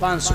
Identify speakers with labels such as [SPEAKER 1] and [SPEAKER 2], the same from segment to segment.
[SPEAKER 1] 500,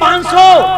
[SPEAKER 1] 500।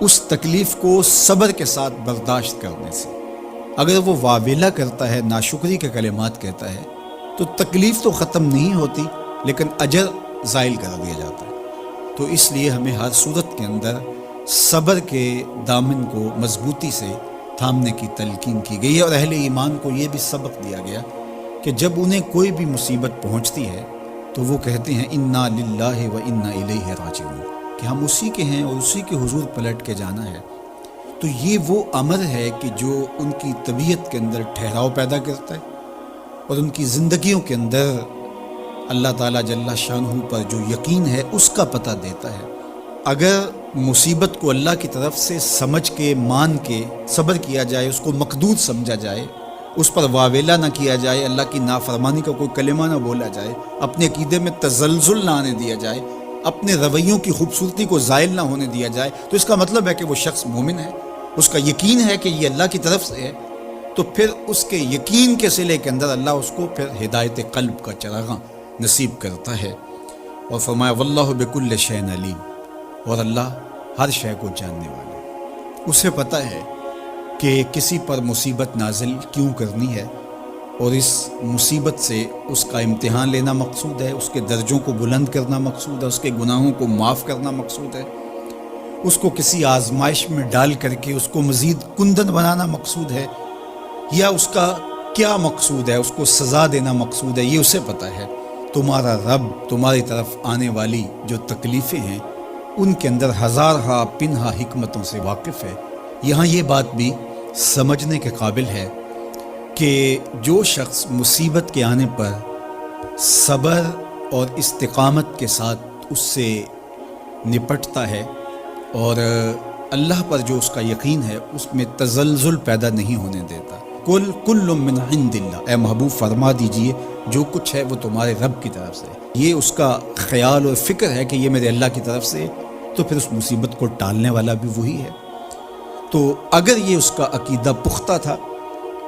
[SPEAKER 2] اس تکلیف کو صبر کے ساتھ برداشت کرنے سے. اگر وہ واویلا کرتا ہے، ناشکری کے کلمات کہتا ہے، تو تکلیف تو ختم نہیں ہوتی لیکن اجر زائل کر دیا جاتا ہے. تو اس لیے ہمیں ہر صورت کے اندر صبر کے دامن کو مضبوطی سے تھامنے کی تلقین کی گئی ہے. اور اہل ایمان کو یہ بھی سبق دیا گیا کہ جب انہیں کوئی بھی مصیبت پہنچتی ہے تو وہ کہتے ہیں انا للہ و انا الیہ راجعون، کہ ہم اسی کے ہیں اور اسی کے حضور پلٹ کے جانا ہے. تو یہ وہ امر ہے کہ جو ان کی طبیعت کے اندر ٹھہراؤ پیدا کرتا ہے اور ان کی زندگیوں کے اندر اللہ تعالیٰ جل شانہ پر جو یقین ہے اس کا پتہ دیتا ہے. اگر مصیبت کو اللہ کی طرف سے سمجھ کے، مان کے صبر کیا جائے، اس کو مقدور سمجھا جائے، اس پر واویلا نہ کیا جائے، اللہ کی نافرمانی کا کوئی کلمہ نہ بولا جائے، اپنے عقیدے میں تزلزل نہ آنے دیا جائے، اپنے رویوں کی خوبصورتی کو زائل نہ ہونے دیا جائے، تو اس کا مطلب ہے کہ وہ شخص مومن ہے، اس کا یقین ہے کہ یہ اللہ کی طرف سے ہے. تو پھر اس کے یقین کے صلے کے اندر اللہ اس کو پھر ہدایت قلب کا چراغاں نصیب کرتا ہے. اور فرمایا واللہ بکل شیء علیم، اور اللہ ہر شے کو جاننے والا ہے. اسے پتہ ہے کہ کسی پر مصیبت نازل کیوں کرنی ہے، اور اس مصیبت سے اس کا امتحان لینا مقصود ہے، اس کے درجوں کو بلند کرنا مقصود ہے، اس کے گناہوں کو معاف کرنا مقصود ہے، اس کو کسی آزمائش میں ڈال کر کے اس کو مزید کندن بنانا مقصود ہے، یا اس کا کیا مقصود ہے، اس کو سزا دینا مقصود ہے، یہ اسے پتہ ہے. تمہارا رب تمہاری طرف آنے والی جو تکلیفیں ہیں ان کے اندر ہزارہا پنہا حکمتوں سے واقف ہے. یہاں یہ بات بھی سمجھنے کے قابل ہے کہ جو شخص مصیبت کے آنے پر صبر اور استقامت کے ساتھ اس سے نپٹتا ہے اور اللہ پر جو اس کا یقین ہے اس میں تزلزل پیدا نہیں ہونے دیتا. کل من عند اللہ، اے محبوب فرما دیجئے جو کچھ ہے وہ تمہارے رب کی طرف سے. یہ اس کا خیال اور فکر ہے کہ یہ میرے اللہ کی طرف سے، تو پھر اس مصیبت کو ٹالنے والا بھی وہی ہے. تو اگر یہ اس کا عقیدہ پختہ تھا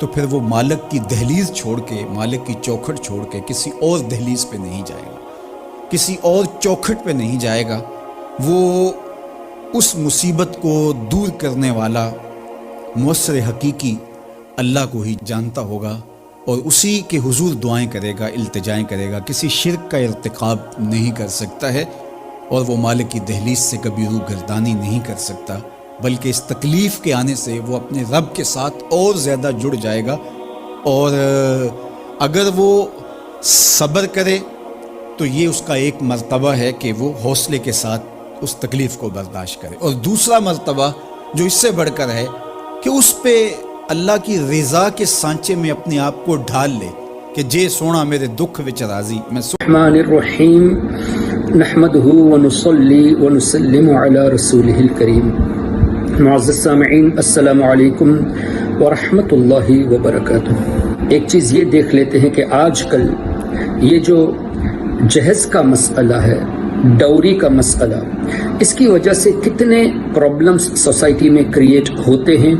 [SPEAKER 2] تو پھر وہ مالک کی دہلیز چھوڑ کے، مالک کی چوکھٹ چھوڑ کے کسی اور دہلیز پہ نہیں جائے گا، کسی اور چوکھٹ پہ نہیں جائے گا. وہ اس مصیبت کو دور کرنے والا مؤثر حقیقی اللہ کو ہی جانتا ہوگا اور اسی کے حضور دعائیں کرے گا، التجائیں کرے گا. کسی شرک کا ارتکاب نہیں کر سکتا ہے اور وہ مالک کی دہلیز سے کبھی روح گردانی نہیں کر سکتا، بلکہ اس تکلیف کے آنے سے وہ اپنے رب کے ساتھ اور زیادہ جڑ جائے گا. اور اگر وہ صبر کرے تو یہ اس کا ایک مرتبہ ہے کہ وہ حوصلے کے ساتھ اس تکلیف کو برداشت کرے، اور دوسرا مرتبہ جو اس سے بڑھ کر ہے کہ اس پہ اللہ کی رضا کے سانچے میں اپنے آپ کو ڈھال لے کہ جے سونا میرے دکھ وچ راضی.
[SPEAKER 3] الرحمن الرحیم نحمده ونصلي ونسلم على رسوله الكریم. معزز سامعین السلام علیکم ورحمۃ اللہ وبرکاتہ. ایک چیز یہ دیکھ لیتے ہیں کہ آج کل یہ جو جہیز کا مسئلہ ہے، ڈوری کا مسئلہ، اس کی وجہ سے کتنے پرابلمز سوسائٹی میں کریٹ ہوتے ہیں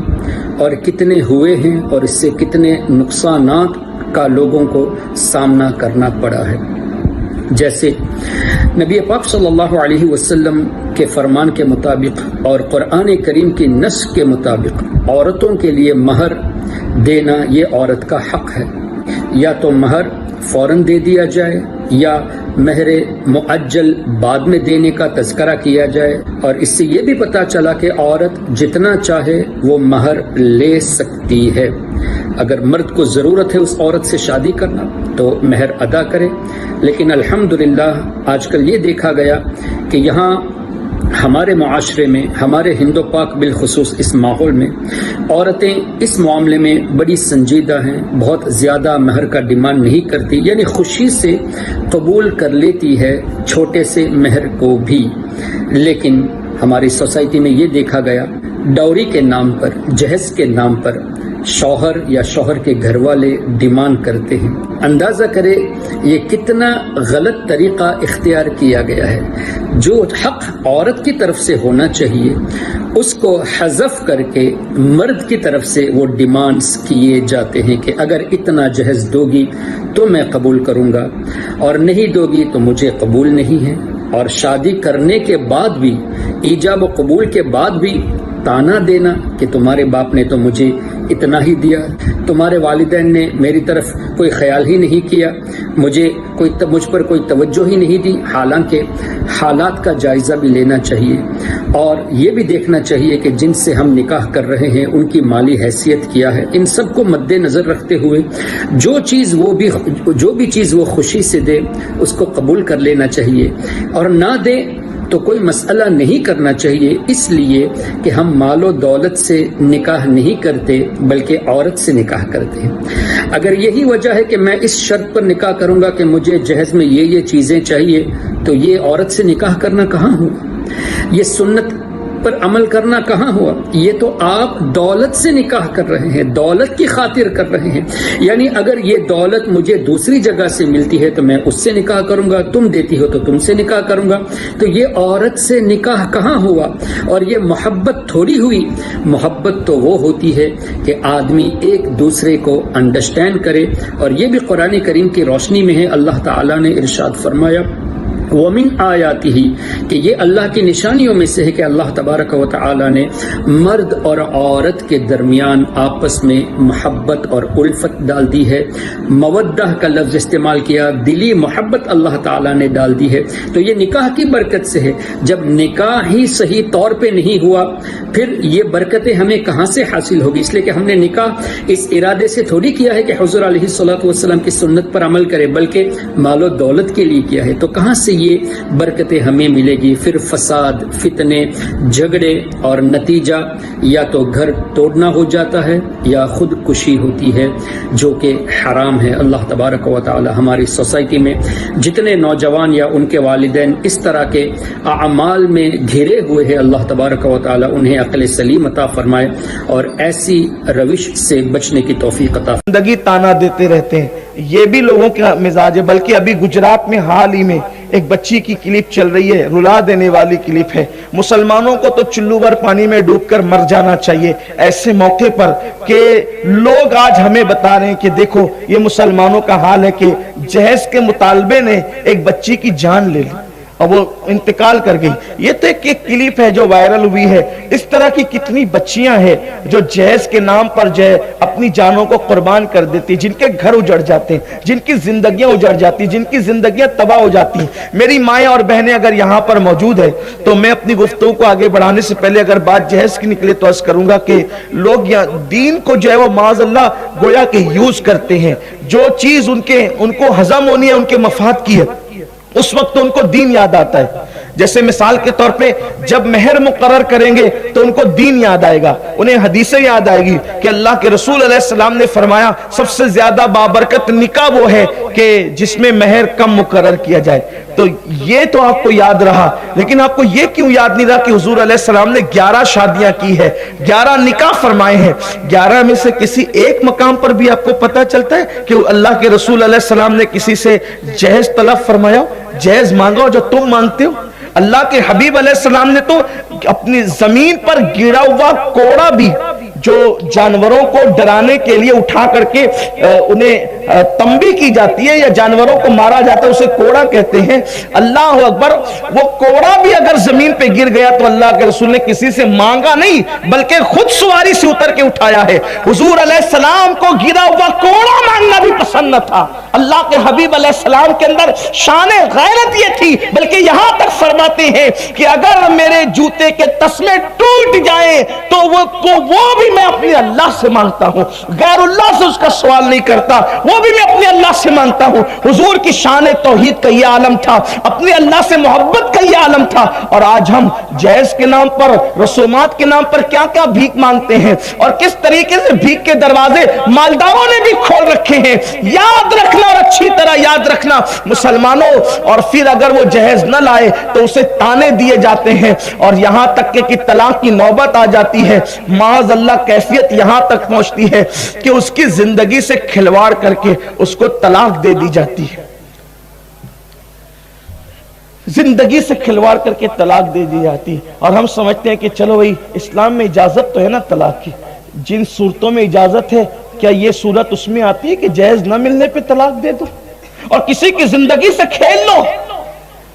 [SPEAKER 3] اور کتنے ہوئے ہیں، اور اس سے کتنے نقصانات کا لوگوں کو سامنا کرنا پڑا ہے. جیسے نبی پاک صلی اللہ علیہ وسلم کے فرمان کے مطابق اور قرآن کریم کی نص کے مطابق عورتوں کے لیے مہر دینا یہ عورت کا حق ہے. یا تو مہر فوراً دے دیا جائے یا مہر مؤجل بعد میں دینے کا تذکرہ کیا جائے. اور اس سے یہ بھی پتہ چلا کہ عورت جتنا چاہے وہ مہر لے سکتی ہے. اگر مرد کو ضرورت ہے اس عورت سے شادی کرنا تو مہر ادا کرے. لیکن الحمدللہ آج کل یہ دیکھا گیا کہ یہاں ہمارے معاشرے میں، ہمارے ہند و پاک بالخصوص اس ماحول میں عورتیں اس معاملے میں بڑی سنجیدہ ہیں، بہت زیادہ مہر کا ڈیمانڈ نہیں کرتی، یعنی خوشی سے قبول کر لیتی ہے چھوٹے سے مہر کو بھی. لیکن ہماری سوسائٹی میں یہ دیکھا گیا ڈوری کے نام پر، جہیز کے نام پر شوہر یا شوہر کے گھر والے ڈیمانڈ کرتے ہیں. اندازہ کرے یہ کتنا غلط طریقہ اختیار کیا گیا ہے. جو حق عورت کی طرف سے ہونا چاہیے اس کو حذف کر کے مرد کی طرف سے وہ ڈیمانڈز کیے جاتے ہیں کہ اگر اتنا جہیز دو گی تو میں قبول کروں گا، اور نہیں دو گی تو مجھے قبول نہیں ہے. اور شادی کرنے کے بعد بھی، ایجاب و قبول کے بعد بھی تانا دینا کہ تمہارے باپ نے تو مجھے اتنا ہی دیا، تمہارے والدین نے میری طرف کوئی خیال ہی نہیں کیا، مجھ پر کوئی توجہ ہی نہیں دی. حالانکہ حالات کا جائزہ بھی لینا چاہیے اور یہ بھی دیکھنا چاہیے کہ جن سے ہم نکاح کر رہے ہیں ان کی مالی حیثیت کیا ہے. ان سب کو مد نظر رکھتے ہوئے جو بھی چیز وہ خوشی سے دے اس کو قبول کر لینا چاہیے، اور نہ دے تو کوئی مسئلہ نہیں کرنا چاہیے، اس لیے کہ ہم مال و دولت سے نکاح نہیں کرتے بلکہ عورت سے نکاح کرتے ہیں. اگر یہی وجہ ہے کہ میں اس شرط پر نکاح کروں گا کہ مجھے جہیز میں یہ چیزیں چاہیے، تو یہ عورت سے نکاح کرنا کہاں ہوا؟ یہ سنت پر عمل کرنا کہاں ہوا؟ یہ تو آپ دولت سے نکاح کر رہے ہیں، دولت کی خاطر کر رہے ہیں. یعنی اگر یہ دولت مجھے دوسری جگہ سے ملتی ہے تو میں اس سے نکاح کروں گا، تم دیتی ہو تو تم سے نکاح کروں گا. تو یہ عورت سے نکاح کہاں ہوا؟ اور یہ محبت تھوڑی ہوئی. محبت تو وہ ہوتی ہے کہ آدمی ایک دوسرے کو انڈرسٹینڈ کرے، اور یہ بھی قرآن کریم کی روشنی میں ہے. اللہ تعالیٰ نے ارشاد فرمایا وَمِنْ آیَاتِهِ کہ یہ اللہ کی نشانیوں میں سے ہے کہ اللہ تبارک و تعالی نے مرد اور عورت کے درمیان آپس میں محبت اور الفت ڈال دی ہے. مودہ کا لفظ استعمال کیا، دلی محبت اللہ تعالی نے ڈال دی ہے. تو یہ نکاح کی برکت سے ہے. جب نکاح ہی صحیح طور پہ نہیں ہوا پھر یہ برکتیں ہمیں کہاں سے حاصل ہوگی؟ اس لیے کہ ہم نے نکاح اس ارادے سے تھوڑی کیا ہے کہ حضور علیہ الصلوۃ والسلام کی سنت پر عمل کرے، بلکہ مال و دولت کے لیے کیا ہے. تو کہاں سے یہ برکتیں ہمیں ملے گی؟ پھر فساد، فتنے، جھگڑے، اور نتیجہ یا تو گھر توڑنا ہو جاتا ہے یا خودکشی ہوتی ہے، جو کہ حرام ہے. اللہ تبارک و تعالی ہماری سوسائٹی میں جتنے نوجوان یا ان کے والدین اس طرح کے اعمال میں گھرے ہوئے ہیں، اللہ تبارک و تعالی انہیں عقل سلیم عطا فرمائے اور ایسی روش سے بچنے کی توفیق عطا فرمائے.
[SPEAKER 4] زندگی تانا دیتے رہتے ہیں، یہ بھی لوگوں کا مزاج ہے. بلکہ ابھی گجرات میں حال ہی میں ایک بچی کی کلپ چل رہی ہے، رلا دینے والی کلپ ہے. مسلمانوں کو تو چلو بھر پانی میں ڈوب کر مر جانا چاہیے ایسے موقع پر کہ لوگ آج ہمیں بتا رہے ہیں کہ دیکھو یہ مسلمانوں کا حال ہے کہ جہیز کے مطالبے نے ایک بچی کی جان لے لی اور وہ انتقال کر گئی. یہ تو ایک کلپ ہے جو وائرل ہوئی ہے. اس طرح کی کتنی بچیاں ہیں جو جہیز کے نام پر جو ہے اپنی جانوں کو قربان کر دیتی، جن کے گھر اجڑ جاتے ہیں، جن کی زندگیاں اجڑ جاتی، جن کی زندگیاں تباہ ہو جاتی ہیں. میری مائیں اور بہنیں اگر یہاں پر موجود ہے تو میں اپنی گفتگو کو آگے بڑھانے سے پہلے اگر بات جہیز کی نکلے تو عرض کروں گا کہ لوگ یہاں دین کو جو ہے وہ معاذ اللہ گویا کہ یوز کرتے ہیں. جو چیز ان کو ہضم ہونی ہے ان کے مفاد کی ہے، اس وقت ان کو دین یاد آتا ہے. جیسے مثال کے طور پہ جب مہر مقرر کریں گے تو ان کو دین یاد آئے گا، انہیں حدیثیں یاد آئے گی کہ اللہ کے رسول علیہ السلام نے فرمایا سب سے زیادہ بابرکت نکاح وہ ہے کہ جس میں مہر کم مقرر کیا جائے. تو یہ تو آپ کو یاد رہا، لیکن آپ کو یہ کیوں یاد نہیں رہا کہ حضور علیہ السلام نے 11 شادیاں کی ہے، 11 نکاح فرمائے ہیں. 11 میں سے کسی ایک مقام پر بھی آپ کو پتہ چلتا ہے کہ اللہ کے رسول علیہ السلام نے کسی سے جہیز طلب فرمایا ہو، جہیز مانگا ہو جو تم مانگتے ہو؟ اللہ کے حبیب علیہ السلام نے تو اپنی زمین پر گرا ہوا کوڑا بھی جو جانوروں کو ڈرانے کے لیے اٹھا کر کے انہیں تنبیہ کی جاتی ہے یا جانوروں کو مارا جاتا ہے، اسے کوڑا کہتے ہیں. اللہ اکبر، وہ کوڑا بھی اگر زمین پہ گر گیا تو اللہ کے رسول نے کسی سے مانگا نہیں بلکہ خود سواری سے اتر کے اٹھایا ہے. حضور علیہ السلام کو گرا ہوا کوڑا مانگنا بھی پسند نہ تھا. اللہ کے حبیب علیہ السلام کے اندر شان غیرت یہ تھی، بلکہ یہاں تک فرماتے ہیں کہ اگر میرے جوتے کے تسمے ٹوٹ جائیں تو وہ بھی میں اپنے اللہ سے مانگتا ہوں، غیر اللہ سے اس کا سوال نہیں کرتا، وہ بھی میں اپنے اللہ سے مانگتا ہوں. حضور کی شان توحید کا یہ عالم تھا، اپنے اللہ سے محبت کا یہ عالم تھا. اور آج ہم جہیز کے نام پر، رسومات کے نام پر کیا کیا بھیک مانگتے ہیں اور کس طریقے سے بھیک کے دروازے مالداروں نے بھی کھول رکھے ہیں. یاد رکھنا اور اچھی طرح یاد رکھنا مسلمانوں، اور پھر اگر وہ جہیز نہ لائے تو اسے تانے دیے جاتے ہیں اور یہاں تک کہ طلاق کی نوبت آ جاتی ہے. معاذ اللہ کیفیت یہاں تک پہنچتی ہے کہ اس کی زندگی سے کھلواڑ کر کے اس کو طلاق دے دی جاتی ہے. زندگی سے کھلواڑ کر کے طلاق دے دی جاتی ہے اور ہم سمجھتے ہیں کہ چلو بھائی اسلام میں اجازت تو ہے نا طلاق کی. جن صورتوں میں اجازت ہے کیا یہ صورت اس میں آتی ہے کہ جہیز نہ ملنے پہ طلاق دے دو اور کسی کی زندگی سے کھیل لو؟